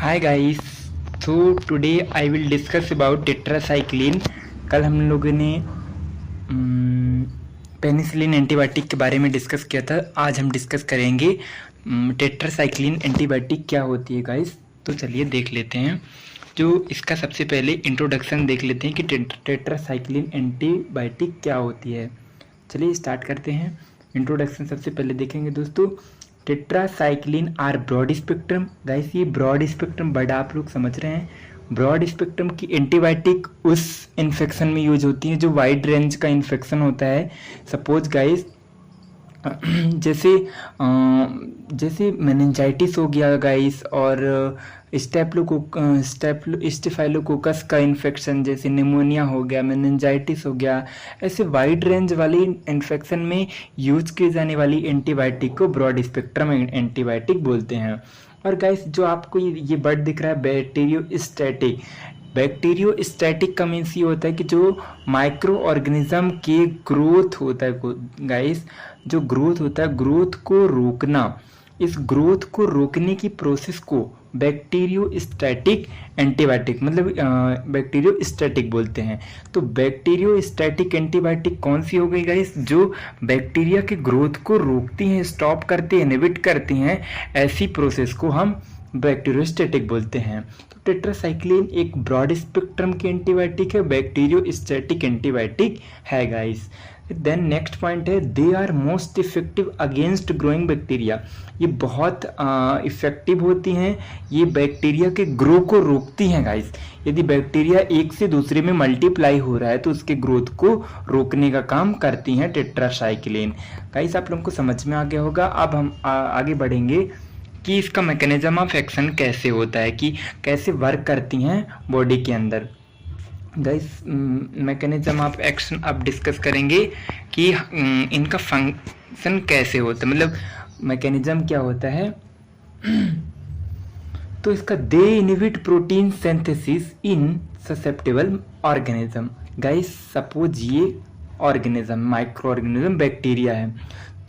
हाय guys. तो today I will discuss about tetracycline. कल हम लोगों ने पेनिसिलिन एंटीबायोटिक के बारे में डिस्कस किया था। आज हम डिस्कस करेंगे टेट्रासाइक्लिन एंटीबायोटिक क्या होती है गाइस। तो चलिए देख लेते हैं। जो इसका सबसे पहले इंट्रोडक्शन देख लेते हैं कि टेट्रासाइक्लिन एंटीबायोटिक क्या होती है। चलिए स्टार्ट करते हैं। इंट्रोडक्शन सबसे पहले देखेंगे दोस्तों। Tetracycline are broad spectrum. Guys ये ब्रॉड स्पेक्ट्रम वर्ड आप लोग समझ रहे हैं। ब्रॉड स्पेक्ट्रम की एंटीबायोटिक उस इन्फेक्शन में यूज होती है जो वाइड रेंज का इन्फेक्शन होता है। सपोज गाइस जैसे जैसे मेनिंजाइटिस हो गया गाइस, और स्टेफाइलोकोकस का इन्फेक्शन जैसे निमोनिया हो गया, मेनिंजाइटिस हो गया। ऐसे वाइड रेंज वाली इन्फेक्शन में यूज की जाने वाली एंटीबायोटिक को ब्रॉड स्पेक्ट्रम एंटीबायोटिक बोलते हैं। और गाइस जो आपको ये वर्ड दिख रहा है बैक्टीरियोस्टैटिक, बैक्टीरियोस्टैटिक का मीन्स ये होता है कि जो माइक्रो ऑर्गेनिज्म के ग्रोथ होता है गाइस, जो ग्रोथ होता है ग्रोथ को रोकना, इस ग्रोथ को रोकने की प्रोसेस को बैक्टीरियोस्टैटिक एंटीबायोटिक मतलब बैक्टीरियोस्टैटिक बोलते हैं। तो बैक्टीरियोस्टैटिक एंटीबायोटिक कौन सी हो गई गाइस? जो बैक्टीरिया के ग्रोथ को रोकती हैं, स्टॉप करती हैं, इनहिबिट करती हैं, ऐसी प्रोसेस को हम बैक्टीरियोस्टैटिक बोलते हैं। तो टेट्रासाइक्लिन एक ब्रॉड स्पेक्ट्रम की एंटीबायोटिक है, बैक्टीरियोस्टैटिक एंटीबायोटिक है गाइस। देन नेक्स्ट पॉइंट है they are most effective against growing bacteria. ये बहुत इफेक्टिव होती हैं, ये बैक्टीरिया के ग्रो को रोकती हैं गाइस। यदि बैक्टीरिया एक से दूसरे में मल्टीप्लाई हो रहा है तो उसके ग्रोथ को रोकने का काम करती हैं टेट्रासाइक्लिन। गाइस आप लोगों को समझ में आ गया होगा। अब हम आगे बढ़ेंगे कि इसका मैकेनिज्म ऑफ एक्शन कैसे होता है, कि कैसे वर्क करती हैं बॉडी के अंदर। गाइस मैकेनिज्म ऑफ एक्शन अब डिस्कस करेंगे कि इनका फंक्शन कैसे होता है, मतलब मैकेनिज्म क्या होता है। तो इसका they inhibit protein synthesis in susceptible organism. Guys suppose ये ऑर्गेनिज्म माइक्रो ऑर्गेनिज्म बैक्टीरिया है,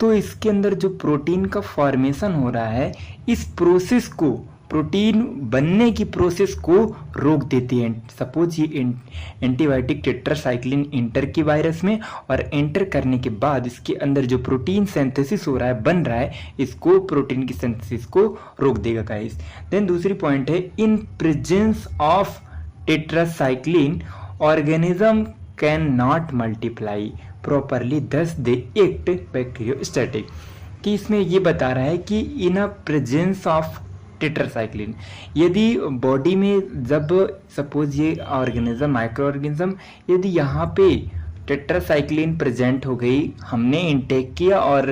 तो इसके अंदर जो प्रोटीन का फॉर्मेशन हो रहा है, इस प्रोसेस को, प्रोटीन बनने की प्रोसेस को रोक देती है। सपोज ये एंटीबायोटिक टेट्रासाइक्लिन इंटर की वायरस में, और एंटर करने के बाद इसके अंदर जो प्रोटीन सिंथेसिस हो रहा है, बन रहा है, इसको प्रोटीन की सिंथेसिस को रोक देगा गाइस। देन दूसरी पॉइंट है in presence of tetracycline organism can not multiply properly दस दे एक्ट बैक्टीरियोस्टैटिक। कि इसमें ये बता रहा है कि इन अ प्रेजेंस ऑफ टेट्रासाइक्लिन, यदि बॉडी में जब सपोज ये ऑर्गेनिज्म माइक्रो ऑर्गेनिज्म, यदि यहाँ पे टेट्रासाइक्लिन प्रेजेंट हो गई, हमने इनटेक किया और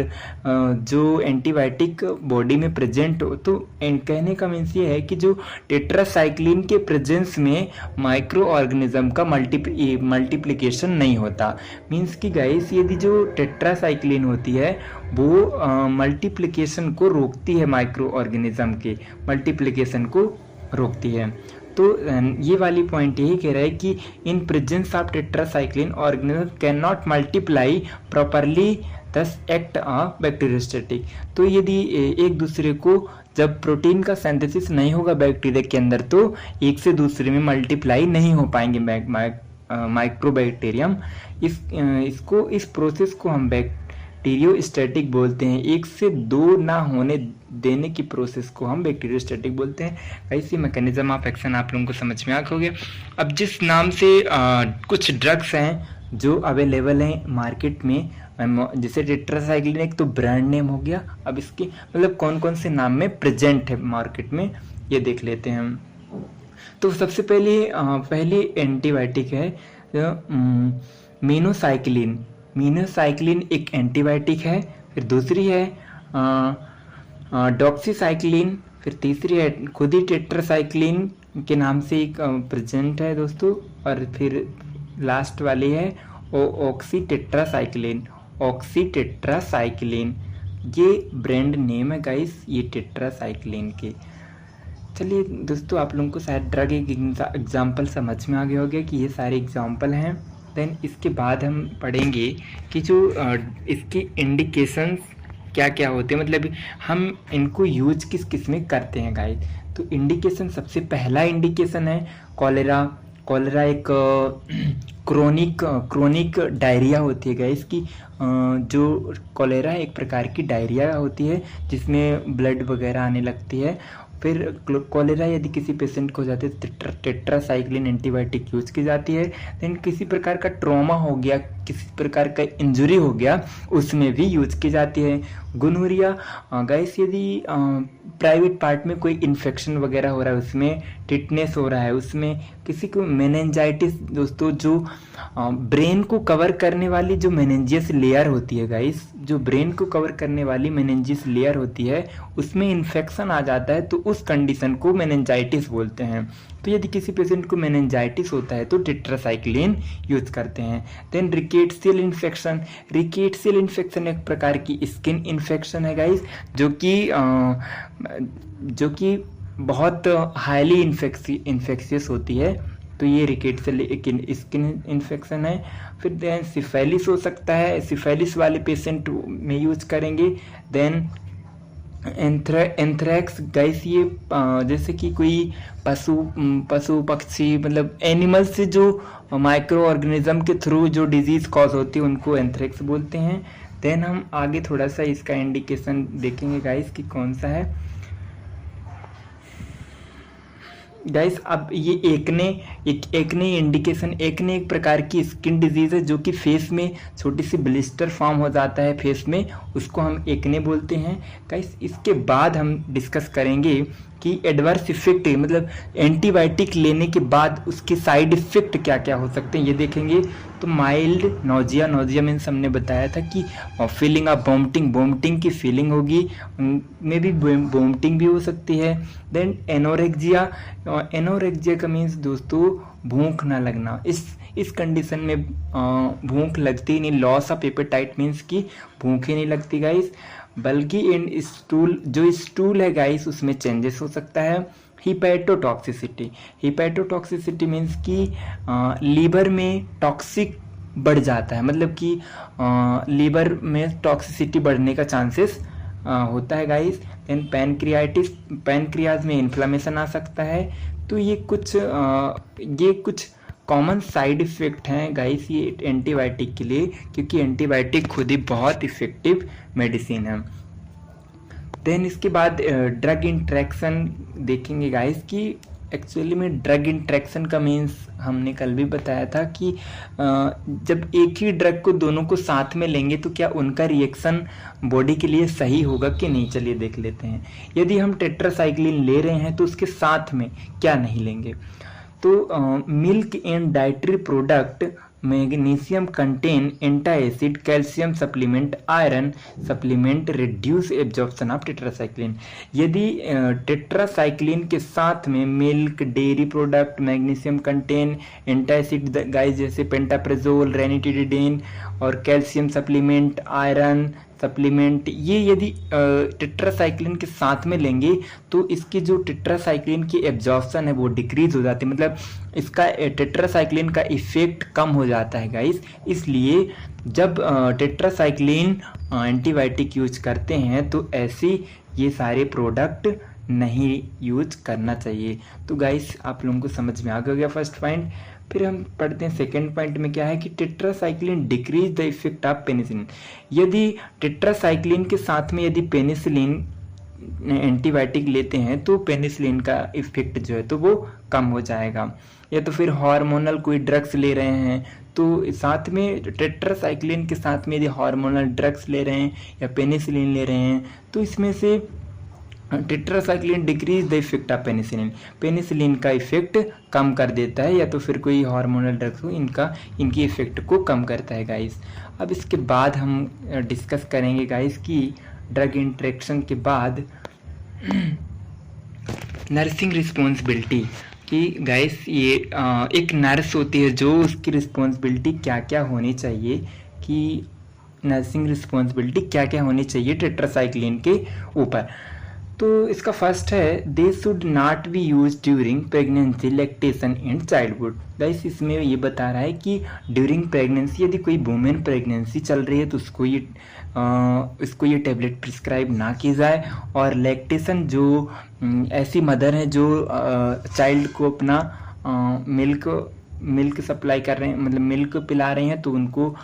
जो एंटीबायोटिक बॉडी में प्रेजेंट हो, तो कहने का मीन्स ये है कि जो टेट्रासाइक्लिन के प्रेजेंस में माइक्रो ऑर्गेनिज्म का मल्टीप्लिकेशन नहीं होता। मीन्स कि गाइस यदि जो टेट्रासाइक्लिन होती है वो मल्टीप्लिकेशन को रोकती है, माइक्रो ऑर्गेनिज्म के मल्टीप्लिकेशन को रोकती है। तो ये वाली पॉइंट यही कह रहा है कि in presence of tetracycline organism can not multiply properly दस एक्ट ऑफ बैक्टीरियोस्टैटिक। तो यदि एक दूसरे को जब प्रोटीन का सिंथेसिस नहीं होगा बैक्टीरिया के अंदर, तो एक से दूसरे में मल्टीप्लाई नहीं हो पाएंगे माइक्रोबैक्टीरियम। इस प्रोसेस को हम बैक्टीरियोस्टैटिक बोलते हैं। एक से दो ना होने देने की प्रोसेस को हम बैक्टीरियोस्टैटिक बोलते हैं। ऐसी मैकेनिज्म ऑफ एक्शन आप लोगों को समझ में आ गया। अब जिस नाम से कुछ ड्रग्स हैं जो अवेलेबल हैं मार्केट में, जैसे टेट्रासाइक्लिन एक तो ब्रांड नेम हो गया, अब इसके मतलब कौन कौन से नाम में प्रेजेंट है मार्केट में ये देख लेते हैं हम। तो सबसे पहली एंटीबायोटिक है मिनोसाइक्लिन। मिनोसाइक्लिन एक एंटीबायोटिक है। फिर दूसरी है डॉक्सीसाइक्लिन। फिर तीसरी है खुद ही टेट्रासाइक्लिन के नाम से एक प्रेजेंट है दोस्तों। और फिर लास्ट वाली है ऑक्सीटेट्रासाइक्लिन। ऑक्सीटेट्रासाइक्लिन ये ब्रांड नेम है गाइस ये टेट्रासाइक्लिन के। चलिए दोस्तों आप लोगों को शायद ड्रग एक एग्जाम्पल समझ में आ गया होगा कि ये सारे एग्जाम्पल हैं। देन इसके बाद हम पढ़ेंगे कि जो इसकी इंडिकेशंस क्या क्या होते हैं, मतलब हम इनको यूज किस किस में करते हैं गाइस। तो इंडिकेशन, सबसे पहला इंडिकेशन है कॉलेरा। कॉलेरा एक क्रोनिक डायरिया होती है गाइस की। जो कॉलेरा एक प्रकार की डायरिया होती है जिसमें ब्लड वगैरह आने लगती है। फिर कॉलेरा यदि किसी पेशेंट को हो जाती है तो टेट्रासाइक्लिन एंटीबायोटिक यूज की जाती है। देन किसी प्रकार का ट्रॉमा हो गया, किसी प्रकार का इंजरी हो गया, उसमें भी यूज की जाती है। गोनोरिया गाइस, यदि प्राइवेट पार्ट में कोई इन्फेक्शन वगैरह हो रहा है, उसमें टिटनेस हो रहा है, उसमें किसी को मेनिंजाइटिस, दोस्तों जो ब्रेन को कवर करने वाली जो मेनिंजियस लेयर होती है गाइस, जो ब्रेन को कवर करने वाली मेनिंजियस लेयर होती है, उसमें इन्फेक्शन आ जाता है तो उस कंडीशन को मेनिंजाइटिस बोलते हैं। तो यदि किसी पेशेंट को मेनिंजाइटिस होता है तो टेट्रासाइक्लिन यूज करते हैं। Then rickettsial infection. Rickettsial infection एक प्रकार की स्किन इन्फेक्शन है गाइस, जो कि बहुत हाईली इन्फेक्शियस होती है। तो ये रिकेट्सियल स्किन इन्फेक्शन है। फिर देन सिफेलिस हो सकता है, सिफेलिस वाले पेशेंट में यूज करेंगे। देन एंथ्रैक्स गाइस, ये जैसे कि कोई पशु पक्षी, मतलब एनिमल से जो माइक्रो ऑर्गेनिज्म के थ्रू जो डिजीज कॉज होती है उनको एंथ्रैक्स बोलते हैं। देन हम आगे थोड़ा सा इसका इंडिकेशन देखेंगे गाइस कि कौन सा है। गाइस अब ये एकने इंडिकेशन, एकने एक प्रकार की स्किन डिजीज है जो कि फेस में छोटी सी ब्लिस्टर फॉर्म हो जाता है फेस में, उसको हम एकने बोलते हैं। गाइस इसके बाद हम डिस्कस करेंगे कि एडवर्स इफेक्ट, मतलब एंटीबायोटिक लेने के बाद उसके साइड इफेक्ट क्या क्या हो सकते हैं, ये देखेंगे। तो माइल्ड नोजिया मीन्स हमने बताया था कि फीलिंग ऑफ वोमिटिंग की फीलिंग होगी, में भी वोमिटिंग भी हो सकती है। देन एनोरेक्जिया का मीन्स दोस्तों भूख ना लगना। इस कंडीशन में भूख लगती ही नहीं, लॉस ऑफ एपेटाइट मीन्स की भूख ही नहीं लगती गाइस, बल्कि इन स्टूल है गाइस उसमें चेंजेस हो सकता है। हिपैटोटॉक्सिसिटी मीन्स कि लीवर में टॉक्सिक बढ़ जाता है, मतलब कि लीवर में टॉक्सिसिटी बढ़ने का चांसेस होता है गाइस। देन पैनक्रियाज में इन्फ्लेमेशन आ सकता है। तो ये कुछ कॉमन साइड इफेक्ट हैं गाइस ये एंटीबायोटिक के लिए, क्योंकि एंटीबायोटिक खुद ही बहुत इफेक्टिव मेडिसिन है। देन इसके बाद ड्रग इंट्रैक्शन देखेंगे गाइस कि एक्चुअली में ड्रग इंट्रैक्शन का मीन्स हमने कल भी बताया था कि जब एक ही ड्रग को दोनों को साथ में लेंगे तो क्या उनका रिएक्शन बॉडी के लिए सही होगा कि नहीं, चलिए देख लेते हैं। यदि हम टेट्रासाइक्लिन ले रहे हैं तो उसके साथ में क्या नहीं लेंगे। तो milk and dietary product, magnesium content antacid, calcium supplement, iron supplement reduce absorption of tetracycline. यदि टेट्रासाइक्लिन के साथ में milk, dairy product, magnesium content antacid guys जैसे पेंटाप्रेजोल, रेनिटिडिन और कैल्शियम सप्लीमेंट, आयरन सप्लीमेंट, ये यदि टेट्रासाइक्लिन के साथ में लेंगे तो इसकी जो टेट्रासाइक्लिन की एब्जॉर्प्शन है वो डिक्रीज हो जाती है, मतलब इसका टेट्रासाइक्लिन का इफेक्ट कम हो जाता है गाइस। इसलिए जब टेट्रासाइक्लिन एंटीबायोटिक यूज करते हैं तो ऐसी ये सारे प्रोडक्ट नहीं यूज करना चाहिए। तो गाइस आप लोगों को समझ में आ गया फर्स्ट पॉइंट। फिर हम पढ़ते हैं सेकेंड पॉइंट में क्या है कि tetracycline decrease the effect of penicillin. यदि टेट्रासाइक्लिन के साथ में यदि पेनिसिलिन एंटीबायोटिक लेते हैं तो पेनिसिलिन का इफेक्ट जो है तो वो कम हो जाएगा। या तो फिर हार्मोनल कोई ड्रग्स ले रहे हैं तो साथ में टेट्रासाइक्लिन के साथ में यदि हार्मोनल ड्रग्स ले रहे हैं या पेनिसिलिन ले रहे हैं तो इसमें से tetracycline decrease the effect of penicillin का इफेक्ट कम कर देता है, या तो फिर कोई हार्मोनल ड्रग्स हो इनकी इफेक्ट को कम करता है गाइस। अब इसके बाद हम डिस्कस करेंगे गाइस कि ड्रग इंट्रैक्शन के बाद नर्सिंग रिस्पॉन्सिबिलिटी कि गाइस ये एक नर्स होती है जो उसकी रिस्पॉन्सिबिलिटी क्या क्या होनी चाहिए, कि नर्सिंग रिस्पॉन्सिबिलिटी क्या क्या होनी चाहिए टेट्रासाइक्लिन के ऊपर। तो इसका फर्स्ट है they should not be use during pregnancy, lactation and childhood. Guys इसमें ये बता रहा है कि ड्यूरिंग प्रेगनेंसी यदि कोई वुमेन प्रेगनेंसी चल रही है तो उसको ये इसको ये टेबलेट प्रिस्क्राइब ना की जाए। और लैक्टेशन जो ऐसी मदर है जो चाइल्ड को अपना मिल्क सप्लाई कर रहे हैं, मतलब मिल्क पिला रहे हैं, तो उनको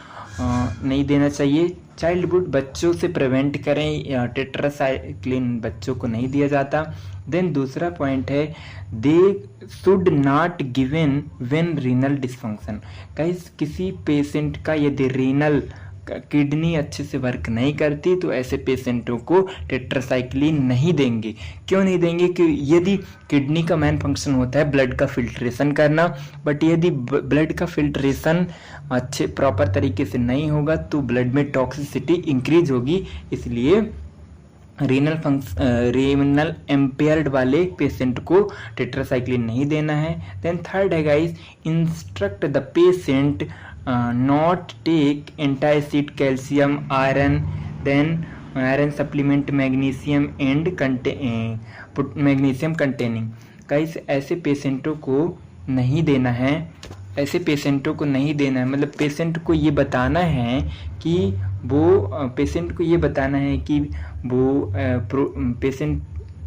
नहीं देना चाहिए। चाइल्ड वुड बच्चों से प्रिवेंट करें, टेट्रासाइक्लिन बच्चों को नहीं दिया जाता। देन दूसरा पॉइंट है they should not given when renal dysfunction. Guys किसी पेशेंट का यदि रीनल किडनी अच्छे से वर्क नहीं करती तो ऐसे पेशेंटों को टेट्रासाइक्लिन नहीं देंगे। क्यों नहीं देंगे? कि यदि किडनी का मेन फंक्शन होता है ब्लड का फिल्ट्रेशन करना, बट यदि ब्लड का फिल्ट्रेशन अच्छे प्रॉपर तरीके से नहीं होगा तो ब्लड में टॉक्सिसिटी इंक्रीज होगी। इसलिए रीनल एम्पेयर्ड वाले पेशेंट को टेट्रासाइक्लिन नहीं देना है। देन थर्ड है guys, instruct the patient not take antacid, calcium, iron, then iron supplement, magnesium and magnesium containing। Guys ऐसे पेशेंटों को नहीं देना है, ऐसे पेशेंटों को नहीं देना है। मतलब पेशेंट को ये बताना है कि वो पेशेंट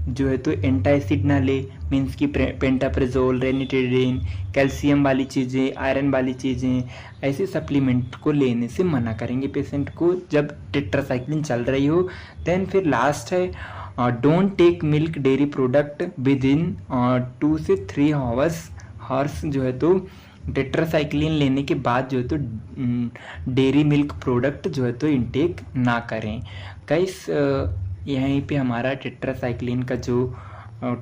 जो है तो एंटासिड ना ले, मीन्स कि पेंटाप्रेजोल, रेनिटेडिन, कैल्शियम वाली चीज़ें, आयरन वाली चीज़ें, ऐसे सप्लीमेंट को लेने से मना करेंगे पेशेंट को जब टेट्रासाइक्लिन चल रही हो। देन फिर लास्ट है don't take milk dairy product within 2 से 3 हॉर्स जो है तो टेट्रासाइक्लिन लेने के बाद जो है तो डेयरी मिल्क प्रोडक्ट जो है तो इनटेक ना करें। गाइस यहीं पे हमारा टेट्रासाइक्लिन का जो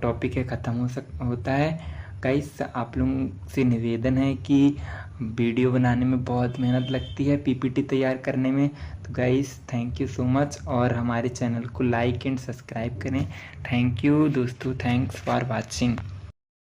टॉपिक है ख़त्म होता है। गाइस आप लोगों से निवेदन है कि वीडियो बनाने में बहुत मेहनत लगती है, पीपीटी तैयार करने में। तो guys thank you so much, और हमारे चैनल को लाइक एंड सब्सक्राइब करें। थैंक यू दोस्तों, थैंक्स फॉर वाचिंग।